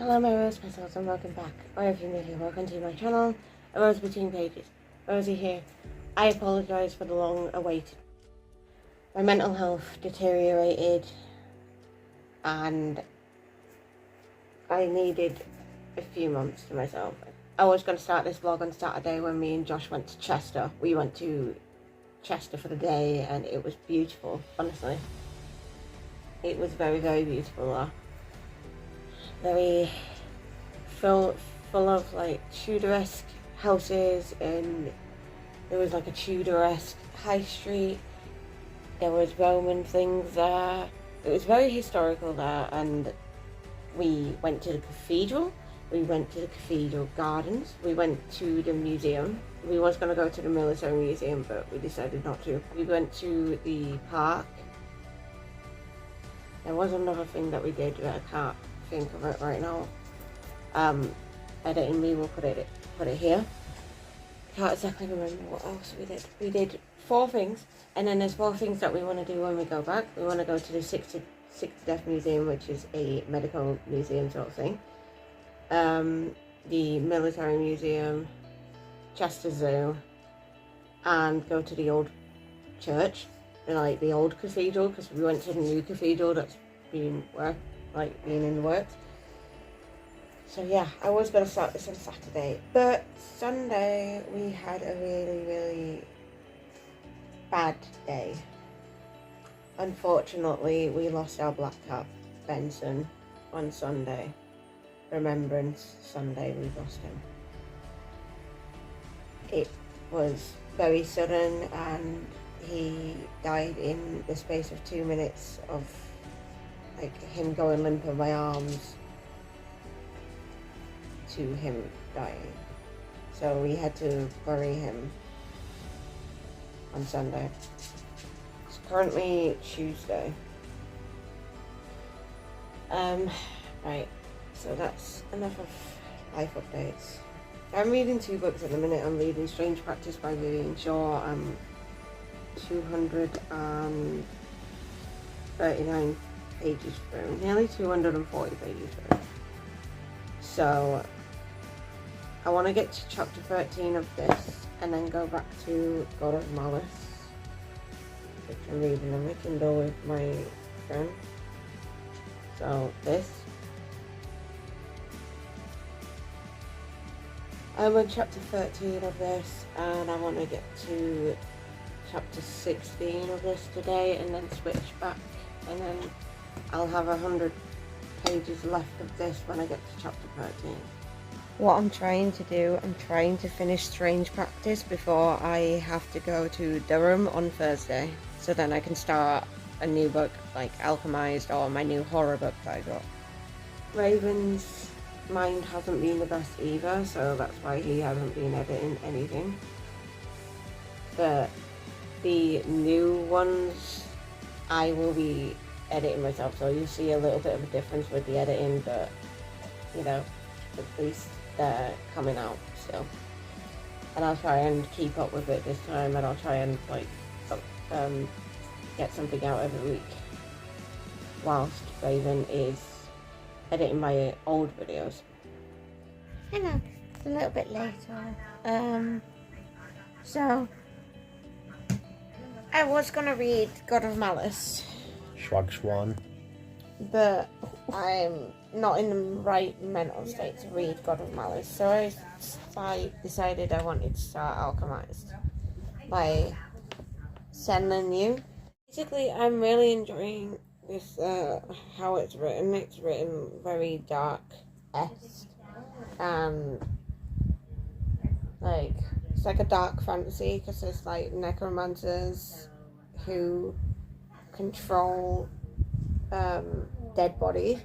Hello my rose petals and welcome back, or if you're new here, welcome to my channel, A Rose Between Pages. Rosie here. I apologise for the long awaited. My mental health deteriorated and I needed a few months to myself. I was going to start this vlog on Saturday when me and Josh went to Chester. We went to Chester for the day and it was beautiful, honestly. It was very, very beautiful there. Very full of like Tudoresque houses, and there was like a Tudoresque high street. There was Roman things there. It was very historical there, and we went to the cathedral. We went to the cathedral gardens. We went to the museum. We was going to go to the military museum, but we decided not to. We went to the park. There was another thing that we did, but I can't think of it right now. Editing me will put it here. Can't exactly remember what else we did. We did 4 things, and then there's 4 things that we want to do when we go back. We want to go to the Sixth Death Museum, which is a medical museum sort of thing. The military museum, Chester Zoo, and go to the old church, like the old cathedral, because we went to the new cathedral that's been in the works. So yeah, I was going to start this on Saturday, but Sunday we had a really, really bad day. Unfortunately, we lost our black cat, Benson, on Sunday. Remembrance Sunday, we lost him. It was very sudden and he died in the space of 2 minutes of like him going limp in my arms to him dying. So we had to bury him on Sunday. It's currently Tuesday. Right, so that's enough of life updates. I'm reading 2 books at the minute. I'm reading Strange Practice by Vivian Shaw. I'm 239 pages through, nearly 240 pages through. So I want to get to chapter 13 of this and then go back to God of Malice, which I'm reading on my Kindle with my friend. So this, I'm on chapter 13 of this and I want to get to chapter 16 of this today and then switch back, and then I'll have 100 pages left of this when I get to chapter 13. What I'm trying to do, I'm trying to finish Strange Practice before I have to go to Durham on Thursday, so then I can start a new book like Alchemised or my new horror book that I got. Raven's mind hasn't been the best either, so that's why he hasn't been editing anything. But the new ones I will be editing myself, so you see a little bit of a difference with the editing, but you know, at least they're coming out still. And I'll try and keep up with it this time, and I'll try and like get something out every week whilst Raven is editing my old videos. I know, it's a little bit later. So I was gonna read God of Malice. Schwag Schwan. But I'm not in the right mental state to read God of Malice, so I decided I wanted to start Alchemised by Senlin Yu. Basically, I'm really enjoying this, how it's written. It's written very dark-esque, and like, it's like a dark fantasy, because there's like necromancers who control dead bodies,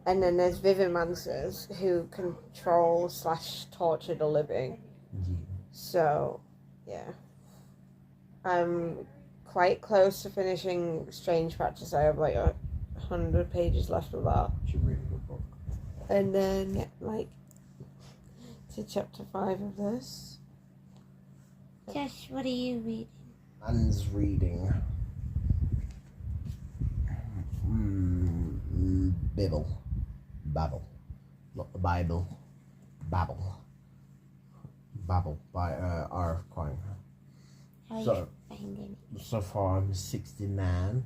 and then there's vivimancers who control / torture the living. So yeah, I'm quite close to finishing Strange Practice. I have like 100 pages left of that, and then like to chapter 5 of this. Josh, what are you reading? Man's reading Babel. not the Bible. Babel. Babel by R. Quine. So far I'm 69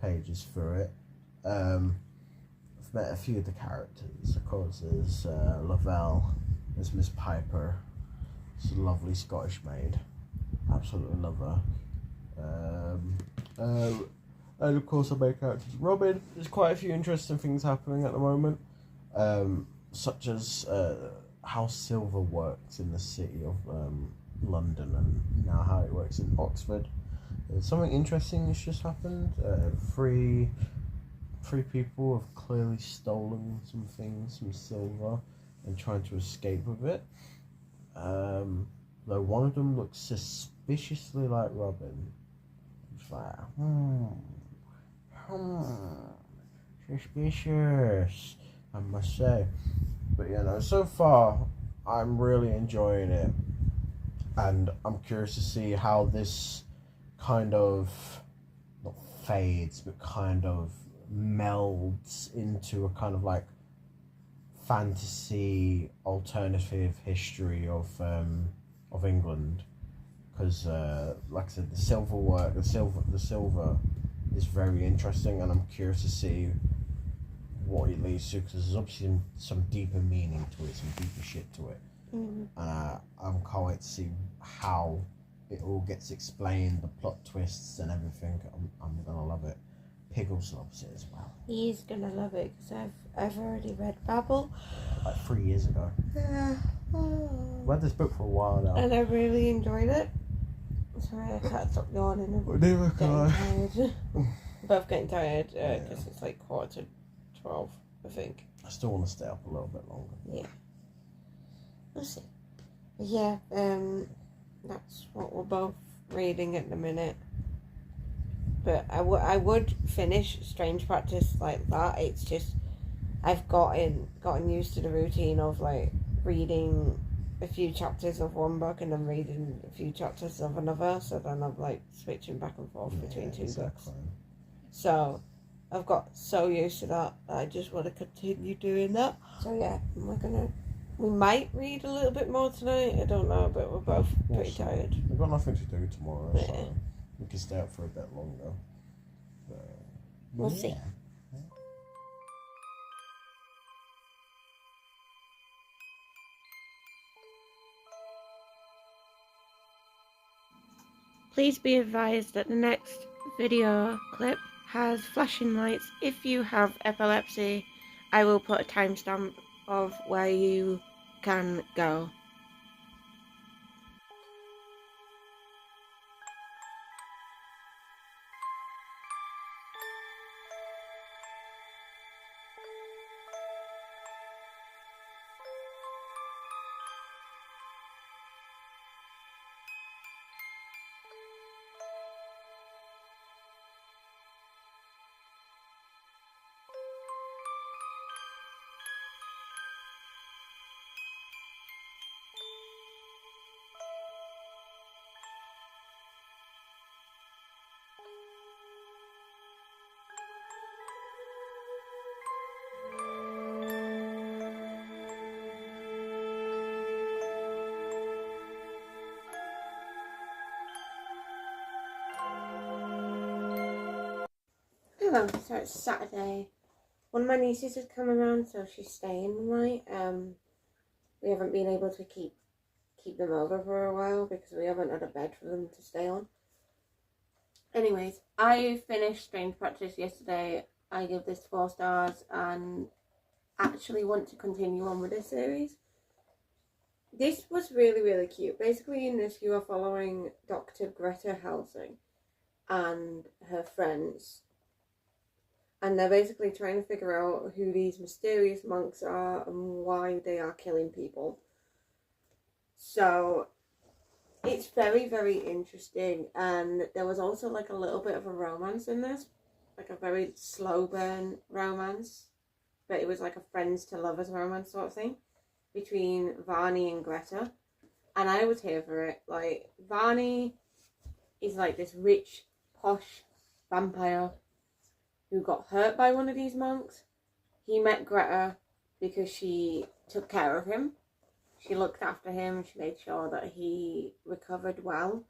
pages through it. I've met a few of the characters. Of course, there's Lavelle, there's Miss Piper. She's a lovely Scottish maid. Absolutely love her. And of course, our main character is Robin. There's quite a few interesting things happening at the moment, such as how silver works in the city of London, and now how it works in Oxford. Something interesting has just happened. Three people have clearly stolen some things, some silver, and trying to escape with it. Though one of them looks suspiciously like Robin. It's like, suspicious, I must say. But so far I'm really enjoying it, and I'm curious to see how this kind of not fades, but kind of melds into a kind of like fantasy alternative history of England, because like I said, the silver is very interesting, and I'm curious to see what it leads to, because there's obviously some deeper meaning to it, some deeper shit to it. And I can't wait to see how it all gets explained, the plot twists and everything. I'm gonna love it. Piggles loves it as well. He's gonna love it because I've already read Babel like 3 years ago. I've read this book for a while now, and I really enjoyed it. Sorry, I can't stop yawning. I'm neither getting can I. tired. We're both getting tired because it's like 11:45, I think. I still want to stay up a little bit longer. Yeah. We'll see. But yeah, that's what we're both reading at the minute. But I would finish Strange Practice like that. It's just I've gotten used to the routine of like reading a few chapters of one book and then reading a few chapters of another. So then I'm like switching back and forth between two books. So I've got so used to that I just want to continue doing that. So yeah, we might read a little bit more tonight. I don't know, but we're both pretty tired. We've got nothing to do tomorrow, so we can stay up for a bit longer. We'll see. Please be advised that the next video clip has flashing lights. If you have epilepsy, I will put a timestamp of where you can go. Hello, so it's Saturday. One of my nieces is coming around, so she's staying the night. We haven't been able to keep them over for a while because we haven't had a bed for them to stay on. Anyways, I finished Strange Practice yesterday. I give this 4 stars and actually want to continue on with this series. This was really, really cute. Basically in this you are following Dr. Greta Helsing and her friends. And they're basically trying to figure out who these mysterious monks are and why they are killing people. So it's very, very interesting. And there was also like a little bit of a romance in this. Like a very slow burn romance. But it was like a friends to lovers romance sort of thing. Between Varney and Greta. And I was here for it. Like, Varney is like this rich, posh vampire who got hurt by one of these monks. He met Greta, because she took care of him. She looked after him. She made sure that he recovered well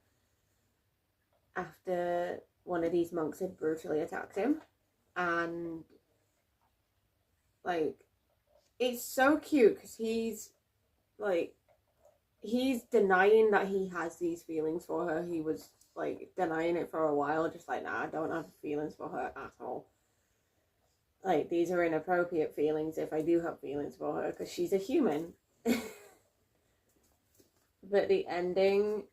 after one of these monks had brutally attacked him. And like, it's so cute because he's denying that he has these feelings for her. He was like denying it for a while, just like, nah, I don't have feelings for her at all. Like, these are inappropriate feelings if I do have feelings for her, because she's a human. But the ending,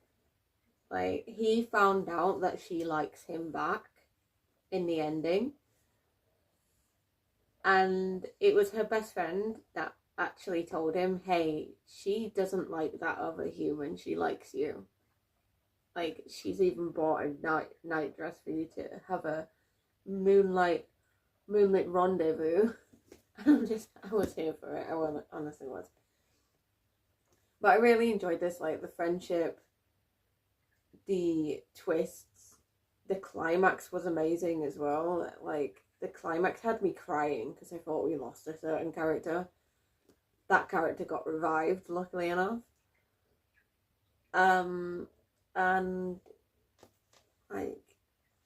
like, he found out that she likes him back in the ending. And it was her best friend that actually told him, hey, she doesn't like that other human, she likes you. Like, she's even bought a night dress for you to have a moonlit rendezvous. I was here for it. I honestly was. But I really enjoyed this, like, the friendship, the twists, the climax was amazing as well. Like, the climax had me crying because I thought we lost a certain character. That character got revived, luckily enough. And like,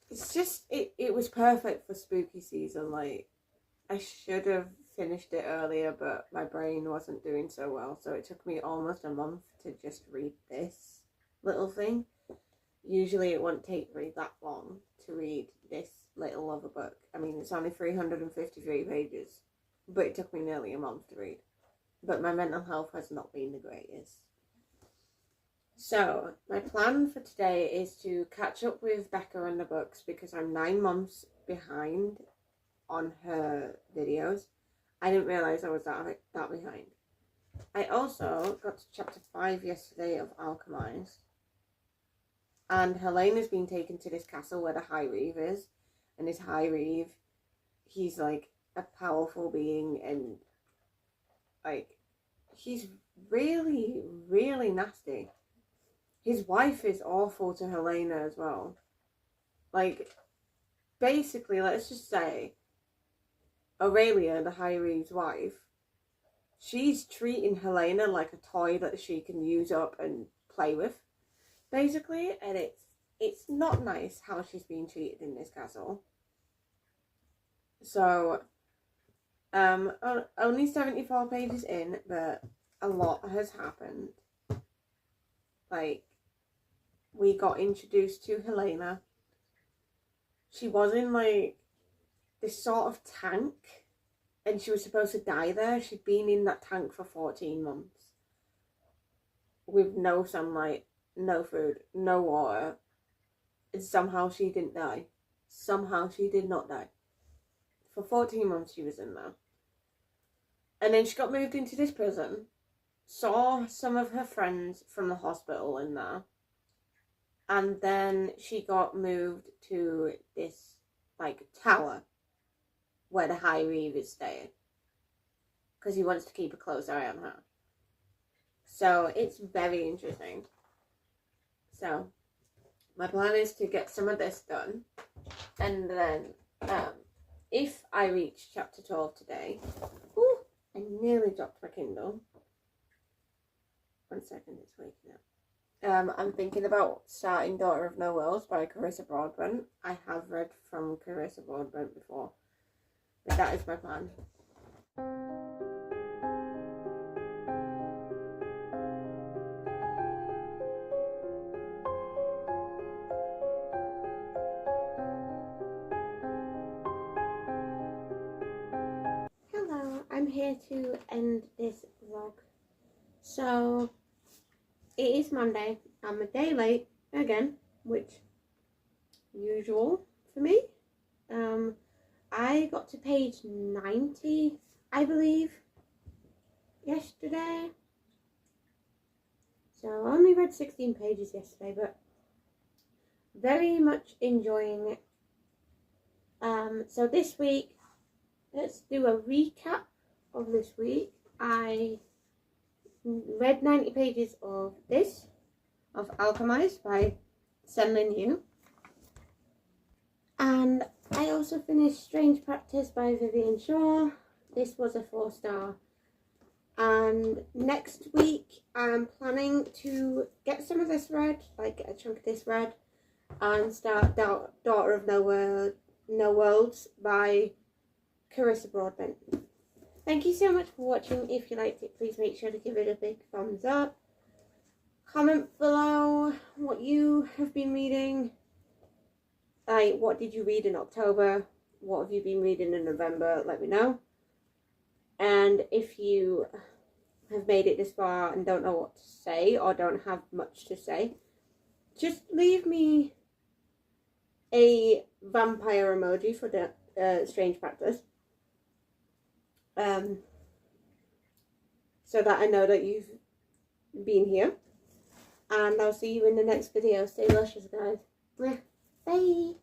it's just, it was perfect for spooky season. Like, I should have finished it earlier, but my brain wasn't doing so well, so it took me almost a month to just read this little thing. Usually it wouldn't take me that long to read this little of a book. I mean, it's only 353 pages, but it took me nearly a month to read. But my mental health has not been the greatest. So, my plan for today is to catch up with Becca and the books, because I'm 9 months behind on her videos. I didn't realise I was that behind. I also got to chapter 5 yesterday of Alchemised. And Helena's been taken to this castle where the High Reeve is. And this High Reeve, he's like a powerful being, and like, he's really, really nasty. His wife is awful to Helena as well. Like, basically, let's just say, Aurelia, the High Reeve's wife, she's treating Helena like a toy that she can use up and play with, basically, and it's not nice how she's being treated in this castle. So, only 74 pages in, but a lot has happened. Like, we got introduced to Helena. She was in, like, this sort of tank, and she was supposed to die there. She'd been in that tank for 14 months. With no sunlight, no food, no water. And somehow she didn't die. Somehow she did not die. For 14 months she was in there. And then she got moved into this prison. Saw some of her friends from the hospital in there. And then she got moved to this, like, tower where the High Reeve is staying, because he wants to keep a close eye on her. So it's very interesting. So my plan is to get some of this done, and then if I reach chapter 12 today, I nearly dropped my Kindle. 1 second, it's waking up. I'm thinking about starting Daughter of No Wills by Carissa Broadbent. I have read from Carissa Broadbent before, but that is my plan. Hello, I'm here to end this vlog. So, it is Monday. I'm a day late again, which usual for me. I got to page 90, I believe, yesterday. So I only read 16 pages yesterday, but very much enjoying it. So this week, let's do a recap of this week. I read 90 pages of Alchemised by Senlin Yu. And I also finished Strange Practice by Vivian Shaw. This was a 4-star. And next week I'm planning to get some of this read, like get a chunk of this read, and start Daughter of No Worlds by Carissa Broadbent. Thank you so much for watching. If you liked it, please make sure to give it a big thumbs up. Comment below what you have been reading. Like, what did you read in October? What have you been reading in November? Let me know. And if you have made it this far and don't know what to say or don't have much to say, just leave me a vampire emoji for the strange practice. So that I know that you've been here. And I'll see you in the next video. Stay luscious, guys. Bye.